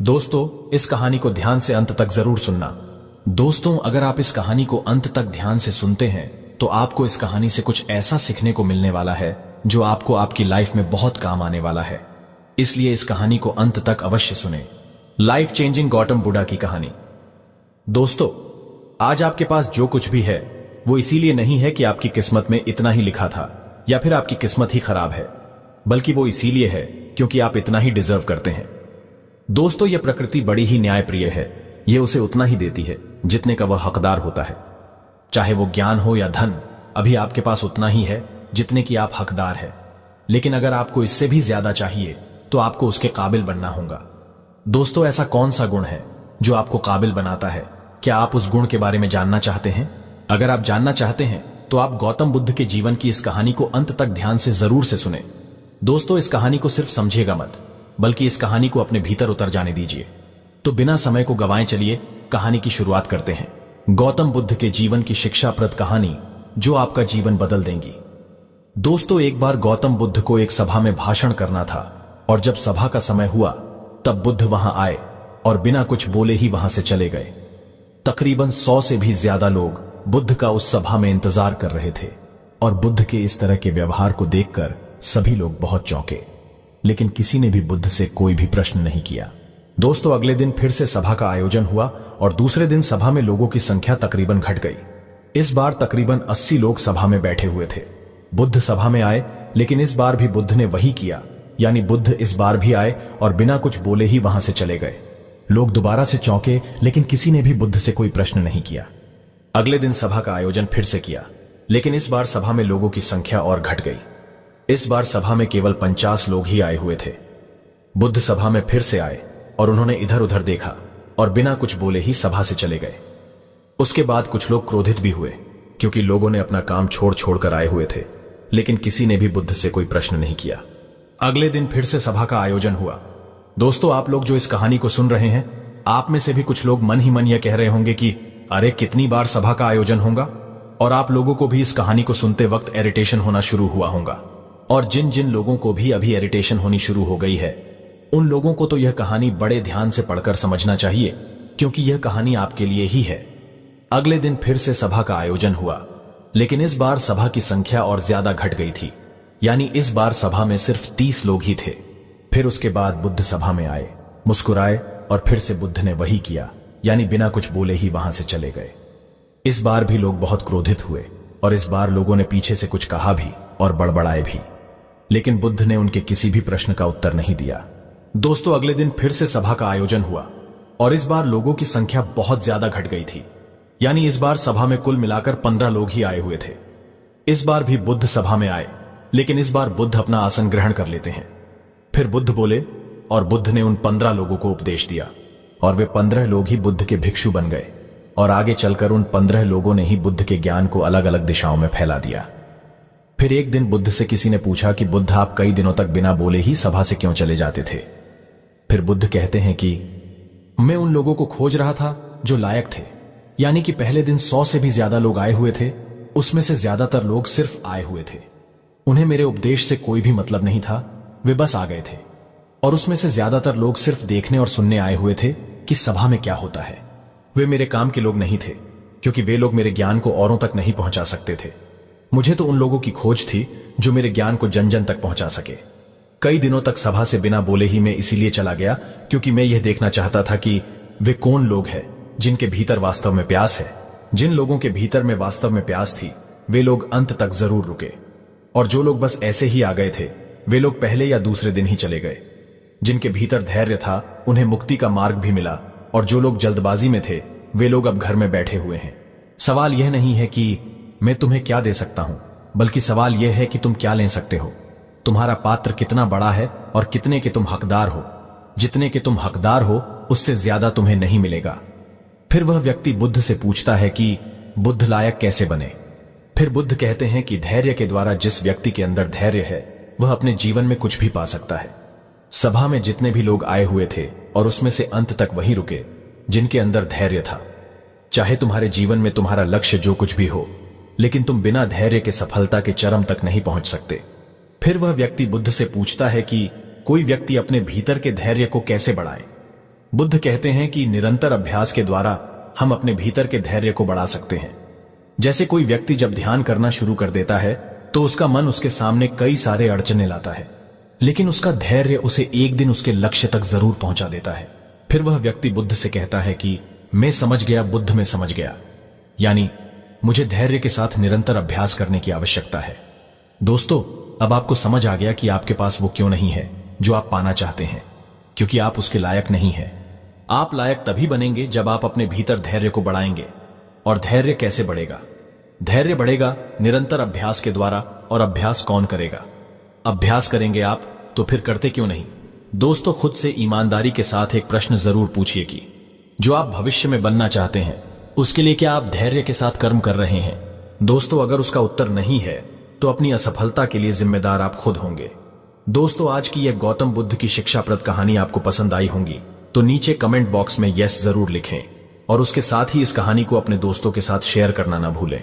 दोस्तों, इस कहानी को ध्यान से अंत तक जरूर सुनना। दोस्तों, अगर आप इस कहानी को अंत तक ध्यान से सुनते हैं तो आपको इस कहानी से कुछ ऐसा सीखने को मिलने वाला है जो आपको आपकी लाइफ में बहुत काम आने वाला है। इसलिए इस कहानी को अंत तक अवश्य सुने। लाइफ चेंजिंग गौतम बुद्धा की कहानी। दोस्तों, आज आपके पास जो कुछ भी है वो इसीलिए नहीं है कि आपकी किस्मत में इतना ही लिखा था या फिर आपकी किस्मत ही खराब है, बल्कि वो इसीलिए है क्योंकि आप इतना ही डिजर्व करते हैं। दोस्तों, यह प्रकृति बड़ी ही न्यायप्रिय है। यह उसे उतना ही देती है जितने का वह हकदार होता है। चाहे वो ज्ञान हो या धन, अभी आपके पास उतना ही है जितने की आप हकदार है। लेकिन अगर आपको इससे भी ज्यादा चाहिए तो आपको उसके काबिल बनना होगा। दोस्तों, ऐसा कौन सा गुण है जो आपको काबिल बनाता है? क्या आप उस गुण के बारे में जानना चाहते हैं? अगर आप जानना चाहते हैं तो आप गौतम बुद्ध के जीवन की इस कहानी को अंत तक ध्यान से जरूर से सुने। दोस्तों, इस कहानी को सिर्फ समझिएगा मत, बल्कि इस कहानी को अपने भीतर उतर जाने दीजिए। तो बिना समय को गवाएं, चलिए कहानी की शुरुआत करते हैं। गौतम बुद्ध के जीवन की शिक्षाप्रद कहानी जो आपका जीवन बदल देंगी। दोस्तों, एक बार गौतम बुद्ध को एक सभा में भाषण करना था और जब सभा का समय हुआ तब बुद्ध वहां आए और बिना कुछ बोले ही वहां से चले गए। तकरीबन 100 से भी ज्यादा लोग बुद्ध का उस सभा में इंतजार कर रहे थे और बुद्ध के इस तरह के व्यवहार को देखकर सभी लोग बहुत चौंके, लेकिन किसी ने भी बुद्ध से कोई भी प्रश्न नहीं किया। दोस्तों, अगले दिन फिर से सभा का आयोजन हुआ और दूसरे दिन सभा में लोगों की संख्या तकरीबन घट गई। इस बार तकरीबन 80 लोग सभा में बैठे हुए थे। बुद्ध सभा में आए, लेकिन इस बार भी बुद्ध ने वही किया, यानी बुद्ध इस बार भी आए और बिना कुछ बोले ही वहां से चले गए। लोग दोबारा से चौंके, लेकिन किसी ने भी बुद्ध से कोई प्रश्न नहीं किया। अगले दिन सभा का आयोजन फिर से किया, लेकिन इस बार सभा में लोगों की संख्या और घट गई। इस बार सभा में केवल 50 लोग ही आए हुए थे। बुद्ध सभा में फिर से आए और उन्होंने इधर उधर देखा और बिना कुछ बोले ही सभा से चले गए। उसके बाद कुछ लोग क्रोधित भी हुए क्योंकि लोगों ने अपना काम छोड़ छोड़कर आए हुए थे, लेकिन किसी ने भी बुद्ध से कोई प्रश्न नहीं किया। अगले दिन फिर से सभा का आयोजन हुआ। दोस्तों, आप लोग जो इस कहानी को सुन रहे हैं, आप में से भी कुछ लोग मन ही मन यह कह रहे होंगे कि अरे कितनी बार सभा का आयोजन होगा, और आप लोगों को भी इस कहानी को सुनते वक्त इरिटेशन होना शुरू हुआ होगा। और जिन जिन लोगों को भी अभी इरिटेशन होनी शुरू हो गई है, उन लोगों को तो यह कहानी बड़े ध्यान से पढ़कर समझना चाहिए, क्योंकि यह कहानी आपके लिए ही है। अगले दिन फिर से सभा का आयोजन हुआ, लेकिन इस बार सभा की संख्या और ज्यादा घट गई थी, यानी इस बार सभा में सिर्फ 30 लोग ही थे। फिर उसके बाद बुद्ध सभा में आए, मुस्कुराए और फिर से बुद्ध ने वही किया, यानी बिना कुछ बोले ही वहां से चले गए। इस बार भी लोग बहुत क्रोधित हुए और इस बार लोगों ने पीछे से कुछ कहा भी और बड़बड़ाए भी, लेकिन बुद्ध ने उनके किसी भी प्रश्न का उत्तर नहीं दिया। दोस्तों, अगले दिन फिर से सभा का आयोजन हुआ और इस बार लोगों की संख्या बहुत ज्यादा घट गई थी, यानी इस बार सभा में कुल मिलाकर 15 लोग ही आए हुए थे। इस बार भी बुद्ध सभा में आए, लेकिन इस बार बुद्ध अपना आसन ग्रहण कर लेते हैं। फिर बुद्ध बोले और बुद्ध ने उन 15 लोगों को उपदेश दिया और वे 15 लोग ही बुद्ध के भिक्षु बन गए और आगे चलकर उन 15 लोगों ने ही बुद्ध के ज्ञान को अलग अलग दिशाओं में फैला दिया। फिर एक दिन बुद्ध से किसी ने पूछा कि बुद्ध, आप कई दिनों तक बिना बोले ही सभा से क्यों चले जाते थे? फिर बुद्ध कहते हैं कि मैं उन लोगों को खोज रहा था जो लायक थे, यानी कि पहले दिन 100 से भी ज्यादा लोग आए हुए थे, उसमें से ज्यादातर लोग सिर्फ आए हुए थे। उन्हें मेरे उपदेश से कोई भी मतलब नहीं था, वे बस आ गए थे। और उसमें से ज्यादातर लोग सिर्फ देखने और सुनने आए हुए थे कि सभा में क्या होता है। वे मेरे काम के लोग नहीं थे, क्योंकि वे लोग मेरे ज्ञान को औरों तक नहीं पहुंचा सकते थे। मुझे तो उन लोगों की खोज थी जो मेरे ज्ञान को जन जन तक पहुंचा सके। कई दिनों तक सभा से बिना बोले ही मैं इसीलिए चला गया क्योंकि मैं यह देखना चाहता था कि वे कौन लोग हैं जिनके भीतर वास्तव में प्यास है। जिन लोगों के भीतर में वास्तव में प्यास थी, वे लोग अंत तक जरूर रुके, और जो लोग बस ऐसे ही आ गए थे, वे लोग पहले या दूसरे दिन ही चले गए। जिनके भीतर धैर्य था, उन्हें मुक्ति का मार्ग भी मिला, और जो लोग जल्दबाजी में थे, वे लोग अब घर में बैठे हुए हैं। सवाल यह नहीं है कि मैं तुम्हें क्या दे सकता हूं, बल्कि सवाल यह है कि तुम क्या ले सकते हो। तुम्हारा पात्र कितना बड़ा है और कितने के तुम हकदार हो। जितने के तुम हकदार हो, उससे ज्यादा तुम्हें नहीं मिलेगा। फिर वह व्यक्ति बुद्ध से पूछता है कि बुद्ध लायक कैसे बने। फिर बुद्ध कहते हैं कि धैर्य के द्वारा जिस व्यक्ति के अंदर धैर्य है, वह अपने जीवन में कुछ भी पा सकता है। सभा में जितने भी लोग आए हुए थे, और उसमें से अंत तक वही रुके जिनके अंदर धैर्य था। चाहे तुम्हारे जीवन में तुम्हारा लक्ष्य जो कुछ भी हो, लेकिन तुम बिना धैर्य के सफलता के चरम तक नहीं पहुंच सकते। फिर वह व्यक्ति बुद्ध से पूछता है कि कोई व्यक्ति अपने भीतर के धैर्य को कैसे बढ़ाए। बुद्ध कहते हैं कि निरंतर अभ्यास के द्वारा हम अपने भीतर के धैर्य को बढ़ा सकते हैं। जैसे कोई व्यक्ति जब ध्यान करना शुरू कर देता है तो उसका मन उसके सामने कई सारे अड़चने लाता है, लेकिन उसका धैर्य उसे एक दिन उसके लक्ष्य तक जरूर पहुंचा देता है। फिर वह व्यक्ति बुद्ध से कहता है कि मैं समझ गया, बुद्ध में समझ गया, यानी मुझे धैर्य के साथ निरंतर अभ्यास करने की आवश्यकता है। दोस्तों, अब आपको समझ आ गया कि आपके पास वो क्यों नहीं है जो आप पाना चाहते हैं, क्योंकि आप उसके लायक नहीं हैं। आप लायक तभी बनेंगे जब आप अपने भीतर धैर्य को बढ़ाएंगे। और धैर्य कैसे बढ़ेगा? धैर्य बढ़ेगा निरंतर अभ्यास के द्वारा। और अभ्यास कौन करेगा? अभ्यास करेंगे आप, तो फिर करते क्यों नहीं? दोस्तों, खुद से ईमानदारी के साथ एक प्रश्न जरूर पूछिए कि जो आप भविष्य में बनना चाहते हैं उसके लिए क्या आप धैर्य के साथ कर्म कर रहे हैं? दोस्तों, अगर उसका उत्तर नहीं है तो अपनी असफलता के लिए जिम्मेदार आप खुद होंगे। दोस्तों, आज की यह गौतम बुद्ध की शिक्षाप्रद कहानी आपको पसंद आई होंगी तो नीचे कमेंट बॉक्स में यस जरूर लिखें और उसके साथ ही इस कहानी को अपने दोस्तों के साथ शेयर करना ना भूलें।